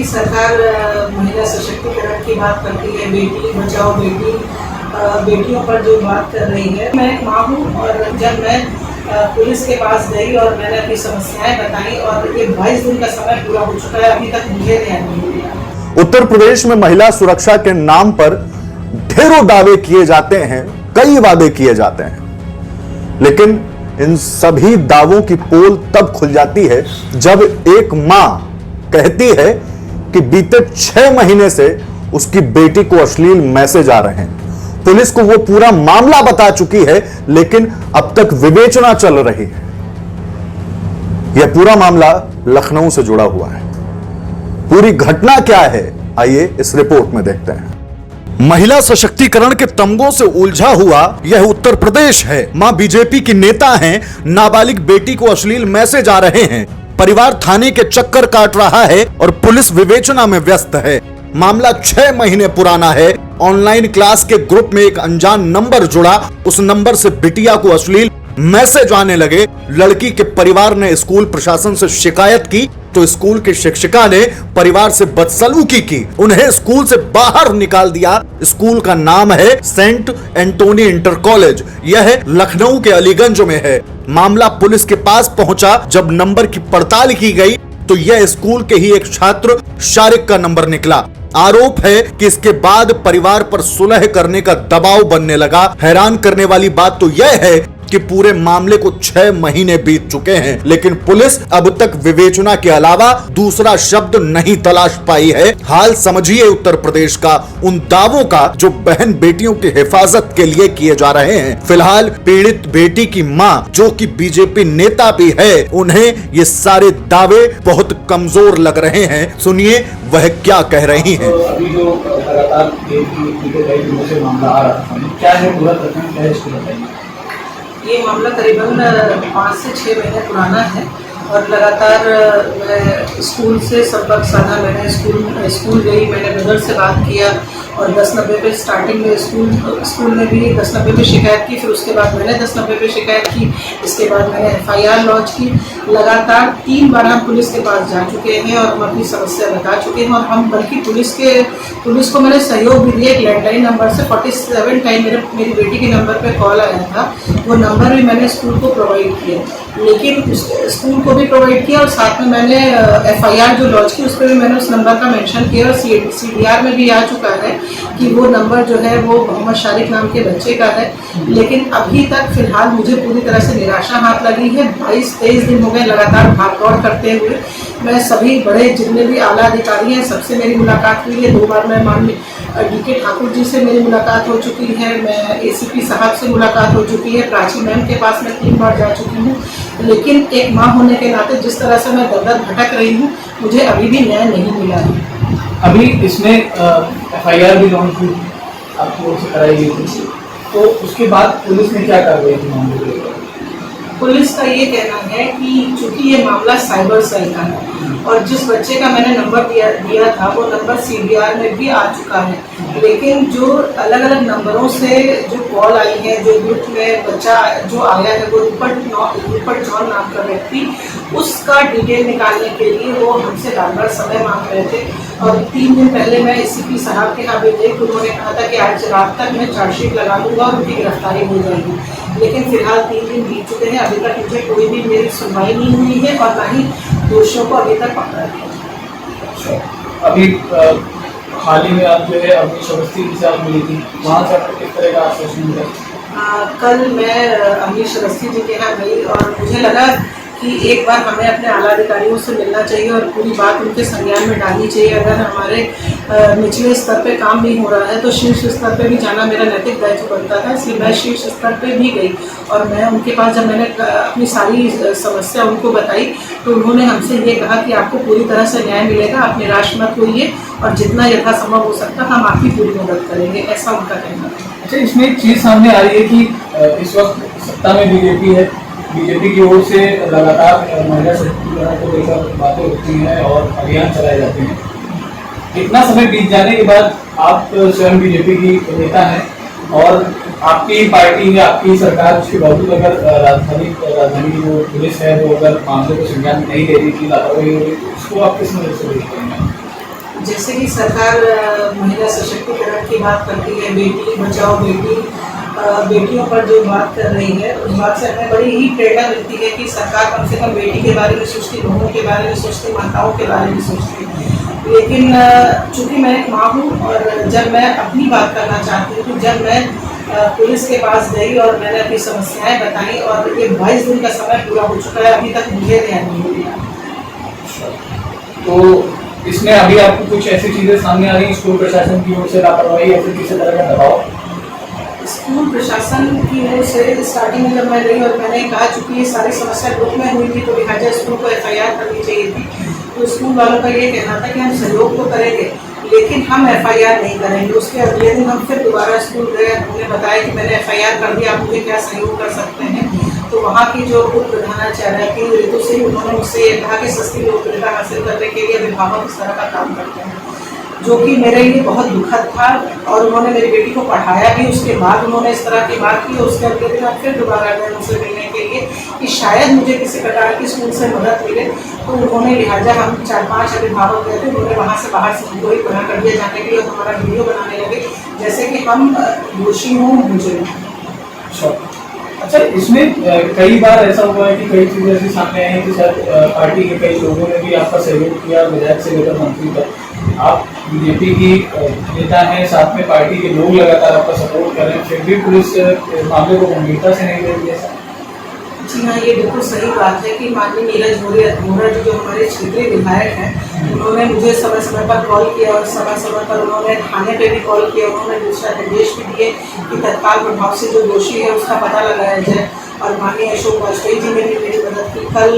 की सरकार महिला सशक्तिकरण की बात करती है, बेटी बचाओ बेटियों पर जो बात कर रही है। मैं एक माँ हूँ और जब मैं पुलिस के पास गई और मैंने अपनी समस्याएं बताई और ये 22 दिन का समय पूरा हो चुका है, अभी तक मुझे न्याय नहीं मिला। उत्तर प्रदेश में महिला सुरक्षा के नाम पर ढेरों दावे किए जाते हैं, कई वादे किए जाते हैं, लेकिन इन सभी दावों की पोल तब खुल जाती है जब एक मां कहती है कि बीते 6 महीने से उसकी बेटी को अश्लील मैसेज आ रहे हैं। पुलिस को वो पूरा मामला बता चुकी है, लेकिन अब तक विवेचना चल रही है। यह पूरा मामला लखनऊ से जुड़ा हुआ है। पूरी घटना क्या है, आइए इस रिपोर्ट में देखते हैं। महिला सशक्तिकरण के तमगों से उलझा हुआ यह उत्तर प्रदेश है। मां बीजेपी की नेता हैं, नाबालिग बेटी को अश्लील मैसेज आ रहे हैं, परिवार थाने के चक्कर काट रहा है और पुलिस विवेचना में व्यस्त है। मामला 6 महीने पुराना है। ऑनलाइन क्लास के ग्रुप में एक अनजान नंबर जुड़ा, उस नंबर से बिटिया को अश्लील मैसेज आने लगे। लड़की के परिवार ने स्कूल प्रशासन से शिकायत की तो स्कूल की शिक्षिका ने परिवार से बदसलूकी की, उन्हें स्कूल से बाहर निकाल दिया। स्कूल का नाम है सेंट एंटोनी इंटर कॉलेज। यह लखनऊ के अलीगंज में है। मामला पुलिस के पास पहुंचा। जब नंबर की पड़ताल की गई तो यह स्कूल के ही एक छात्र शारिक का नंबर निकला। आरोप है कि इसके बाद परिवार पर सुलह करने का दबाव बनने लगा। हैरान करने वाली बात तो यह है कि पूरे मामले को 6 महीने बीत चुके हैं, लेकिन पुलिस अब तक विवेचना के अलावा दूसरा शब्द नहीं तलाश पाई है। हाल समझिए उत्तर प्रदेश का उन दावों का जो बहन बेटियों की हिफाजत के लिए किए जा रहे हैं। फिलहाल पीड़ित बेटी की मां, जो कि बीजेपी नेता भी है, उन्हें ये सारे दावे बहुत कमजोर लग रहे हैं। सुनिए वह क्या कह रही हैं। अभी जो लगातार मामला आ रहा है, क्या है पूरा प्रकरण, क्या है इसको बताइए। ये मामला करीबन 5 से 6 महीने पुराना है और लगातार मैं स्कूल से संपर्क साधा। मैंने स्कूल गई, मैंने ब्रदर से बात किया और 1090 पे स्टार्टिंग में स्कूल ने भी 1090 पे शिकायत की, फिर उसके बाद मैंने 1090 पे शिकायत की, इसके बाद मैंने FIR लॉन्च की। लगातार 3 बार हम पुलिस के पास जा चुके हैं और हम अपनी समस्या बता चुके हैं और हम बल्कि पुलिस को मैंने सहयोग भी दिया। एक लैंडलाइन नंबर से 47 टाइम मेरी बेटी के नंबर पे कॉल आया था, वो नंबर भी मैंने स्कूल को प्रोवाइड किया, लेकिन स्कूल को भी प्रोवाइड किया और साथ में मैंने FIR जो लॉन्च की उस पर भी मैंने उस नंबर का मेंशन किया और CDR में भी आ चुका है कि वो नंबर जो है वो मोहम्मद शारिक नाम के बच्चे का है। लेकिन अभी तक फिलहाल मुझे पूरी तरह से निराशा हाथ लगी है। 22-23 दिन हो गए लगातार भाग दौड़ करते हुए। मैं सभी बड़े जितने भी आला अधिकारी हैं सबसे मेरी मुलाकात हुई है। 2 बार मैं माननीय DK ठाकुर जी से मेरी मुलाकात हो चुकी है, मैं ACP साहब से मुलाकात हो चुकी है, प्राची मैम के पास मैं 3 बार जा चुकी हूँ। लेकिन एक माँ होने के नाते जिस तरह से मैं दर-दर भटक रही हूँ, मुझे अभी भी न्याय नहीं मिला है। अभी इसमें FIR भी लॉन्च हुई, आपकी ओर से कराई गई थी, तो उसके बाद पुलिस ने क्या कार्रवाई की मामले को? पुलिस का ये कहना है कि चूंकि ये मामला साइबर सेल का है और जिस बच्चे का मैंने नंबर दिया था वो नंबर CDR में भी आ चुका है, लेकिन जो अलग अलग नंबरों से जो कॉल आई है, जो ग्रुप में बच्चा जो आया है वो रूपट जॉन नाम का व्यक्ति, उसका डिटेल निकालने के लिए वो हमसे बार समय मांग रहे थे। और 3 दिन पहले मैं ACP साहब के यहाँ भी गई, उन्होंने कहा था कि आज रात तक मैं चार्जशीट लगा दूंगा और उनकी गिरफ्तारी हो जाएगी। लेकिन फिलहाल 3 दिन बीत चुके हैं, अभी तक मुझे कोई भी मेरी सुनवाई नहीं हुई है और ना ही दोषियों को अभी तक पकड़ा है। अभी हाल ही में आप जो है अपनी शबस्ती से आप मिली थी, वहाँ से आपको किस तरह का आश्वासन मिला? कल मैं अमीश अवस्थी जी के यहाँ गई और मुझे लगा कि एक बार हमें अपने आला अधिकारियों से मिलना चाहिए और पूरी बात उनके संज्ञान में डालनी चाहिए। अगर हमारे निचले स्तर पे काम नहीं हो रहा है तो शीर्ष स्तर पे भी जाना मेरा नैतिक दायित्व बनता था, इसलिए मैं शीर्ष स्तर पे भी गई और मैं उनके पास जब मैंने अपनी सारी समस्या उनको बताई तो उन्होंने हमसे ये कहा कि आपको पूरी तरह से न्याय मिलेगा, आप निराश मत होइए और जितना यथासंभव हो सकता हम आपकी पूरी मदद करेंगे, ऐसा उनका कहना था। अच्छा, इसमें एक चीज़ सामने आ रही है कि इस वक्त सत्ता में बीजेपी है, बीजेपी की ओर से लगातार महिला सशक्तिकरण को लेकर बातें होती हैं और अभियान चलाए जाते हैं। इतना समय बीत जाने के बाद आप स्वयं बीजेपी की नेता हैं और आपकी पार्टी या आपकी सरकार उसके बावजूद अगर राजधानी जो पुलिस है वो अगर मामले को संज्ञान नहीं दे रही थी, लापरवाही हो रही, तो उसको आप किस नजर से देखते हैं? जैसे कि सरकार महिला सशक्तिकरण की बात करती है, बेटी बचाओ बेटियों पर जो बात कर रही है, उस बात से हमें बड़ी ही प्रेरणा मिलती है कि सरकार कम से कम बेटी के बारे में सोचती, बहनों के बारे में सोचती, माताओं के बारे में सोचती। लेकिन चूँकि मैं एक माँ हूँ और जब मैं अपनी बात करना चाहती हूँ, तो जब मैं पुलिस के पास गई और मैंने अपनी समस्याएं बताई और ये 22 दिन का समय पूरा हो चुका है, अभी तक मुझे ध्यान नहीं दिया। तो इसमें अभी आपको कुछ ऐसी चीजें सामने आ रही हैं स्कूल प्रशासन की ओर से लापरवाही या फिर किसी तरह का दबाव? स्कूल प्रशासन की ओर से स्टार्टिंग में जब मैं गई और मैंने कहा चूँकि ये सारी समस्या ग्रुप में हुई थी, तो लिहाजा स्कूल को FIR करनी चाहिए थी। तो स्कूल वालों का ये कहना था कि हम सहयोग तो करेंगे, लेकिन हम FIR नहीं करेंगे। उसके अगले दिन हम फिर दोबारा स्कूल गए, उन्हें बताया कि मैंने FIR कर दिया, आप मुझे क्या सहयोग कर सकते हैं। तो वहाँ की जो उप प्रधानाचार्य की ऋतु सिंह, उन्होंने मुझसे ये कहा कि सस्ती लोकप्रियता हासिल करने के लिए अभिभावक इस तरह का काम करते हैं, जो कि मेरे लिए बहुत दुखद था। और उन्होंने मेरी बेटी को पढ़ाया भी, उसके बाद उन्होंने इस तरह की बात की। उसके अगले दिन फिर दोबारा गए उनसे मिलने के लिए कि शायद मुझे किसी प्रकार की स्कूल से मदद मिले। तो उन्होंने लिहाजा हम 4-5 अभिभावक गए थे, उन्होंने वहाँ से बाहर से हमको ही मना कर दिया जाने के लिए और हमारा वीडियो बनाने लगे जैसे कि हम दोषी हों मुझे। अच्छा, इसमें कई बार ऐसा हुआ है कि कई चीजें ऐसी सामने आई हैं कि शायद पार्टी के कई लोगों ने भी आपका सहयोग किया, विधायक से लेकर मंत्री तक। आप बीजेपी की नेता हैं, साथ में पार्टी के लोग लगातार आपका सपोर्ट कर रहे हैं, फिर भी पुलिस मामले को गंभीरता से नहीं ले रही है। जी हाँ, ये बिल्कुल सही बात है कि माननीय नीरज मोरा जी जो हमारे क्षेत्रीय विधायक हैं, उन्होंने मुझे समय समय पर कॉल किया और समय समय पर उन्होंने थाने पे भी कॉल किया। उन्होंने दूसरा निर्देश भी दिए कि तत्काल प्रभाव से जो दोषी है उसका पता लगाया जाए। और माननीय अशोक वाजपेयी जी ने भी मेरी मदद की। कल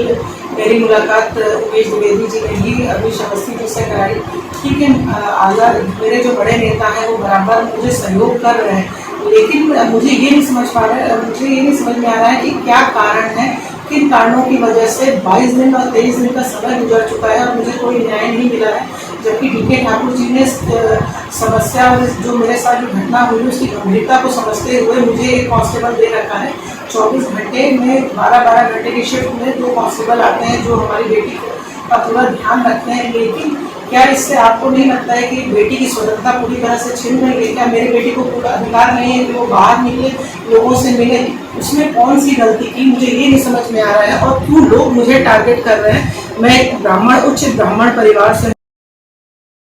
मेरी मुलाकात उमेश द्विवेदी जी ने भी अभिष अवस्थी जी से कराई। ठीक है, आला मेरे जो बड़े नेता हैं वो बराबर मुझे सहयोग कर रहे हैं, लेकिन मुझे ये नहीं समझ में आ रहा है कि क्या कारण है, किन कारणों की वजह से 22 दिन और 23 दिन का समय गुजर चुका है और मुझे कोई न्याय नहीं मिला है। जबकि DK ठाकुर जी ने समस्या जो मेरे साथ जो घटना हुई उसकी गंभीरता को समझते हुए मुझे एक कांस्टेबल दे रखा है। 24 घंटे में 12-12 घंटे की शिफ्ट में 2 कांस्टेबल आते हैं जो हमारी बेटी का पूरा ध्यान रखते हैं। लेकिन क्या इससे आपको नहीं लगता है कि बेटी की स्वतंत्रता पूरी तरह से छिन रही है? क्या मेरी बेटी को पूरा अधिकार नहीं है कि वो बाहर निकले, लोगों से मिले? उसमें कौन सी गलती की, मुझे ये नहीं समझ में आ रहा है। और क्यों लोग मुझे टारगेट कर रहे हैं? मैं एक उच्च ब्राह्मण परिवार से,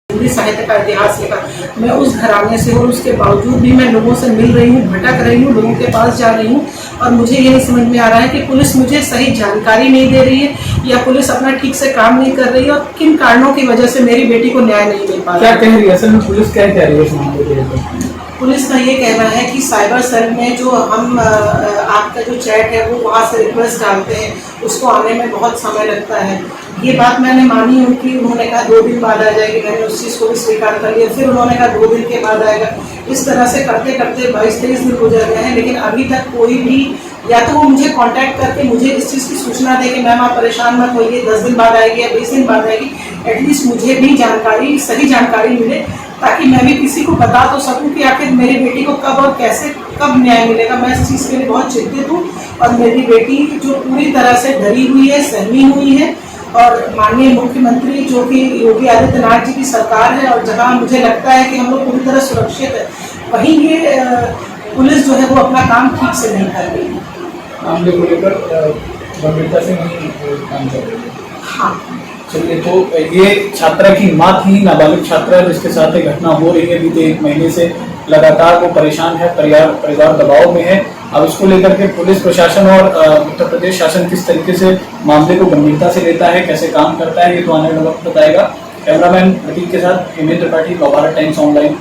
हिंदी साहित्य का इतिहास लिखा, मैं उस घराने से हूँ, उसके बावजूद भी मैं लोगों से मिल रही हूँ, भटक रही हूँ, लोगों के पास जा रही हूँ और मुझे ये नहीं समझ में आ रहा है कि पुलिस मुझे सही जानकारी नहीं दे रही है या पुलिस अपना ठीक से काम नहीं कर रही है और किन कारणों की वजह से मेरी बेटी को न्याय नहीं मिल पा रहा है। क्या कह रही है असल में पुलिस, क्या कह रही है इस मामले को? पुलिस का ये कहना है कि साइबर सेल में जो हम आपका जो चैट है वो वहाँ से रिक्वेस्ट डालते हैं, उसको आने में बहुत समय लगता है। ये बात मैंने मानी उनकी, उन्होंने कहा 2 दिन बाद आ जाएगी, मैंने उस चीज़ को भी स्वीकार कर लिया। फिर उन्होंने कहा 2 दिन के बाद आएगा। इस तरह से करते करते 22-23 दिन गुजर गए हैं, लेकिन अभी तक कोई भी या तो वो मुझे कांटेक्ट करके मुझे इस चीज़ की सूचना दे कि मैम आप परेशान मत होइए, 10 दिन बाद आएगी या 20 दिन बाद आएगी, एटलीस्ट मुझे भी सही जानकारी मिले ताकि मैं भी किसी को बता तो सकूं कि आखिर मेरी बेटी को कब और कैसे कब न्याय मिलेगा। मैं इस चीज़ के लिए बहुत चिंतित हूँ और मेरी बेटी जो पूरी तरह से डरी हुई है, सहमी हुई है। और माननीय मुख्यमंत्री जो कि योगी आदित्यनाथ जी की सरकार है और जहाँ मुझे लगता है कि हम लोग पूरी तरह सुरक्षित है, वहीं ये पुलिस जो है वो अपना काम ठीक से नहीं कर रही है, मामले को लेकर गंभीरता से नहीं काम कर रही है। हाँ, चलिए, तो ये छात्रा की माँ थी, नाबालिग छात्रा जिसके साथ एक घटना हो रही है बीते 1 महीने से, लगातार वो परेशान है, परिवार दबाव में है। अब इसको लेकर के पुलिस प्रशासन और उत्तर प्रदेश शासन किस तरीके से मामले को गंभीरता से लेता है, कैसे काम करता है, ये तो आने वाला वक्त बताएगा। कैमरामैन प्रतीक के साथ हेमेंद्र पाटिल, नवभारत टाइम्स ऑनलाइन।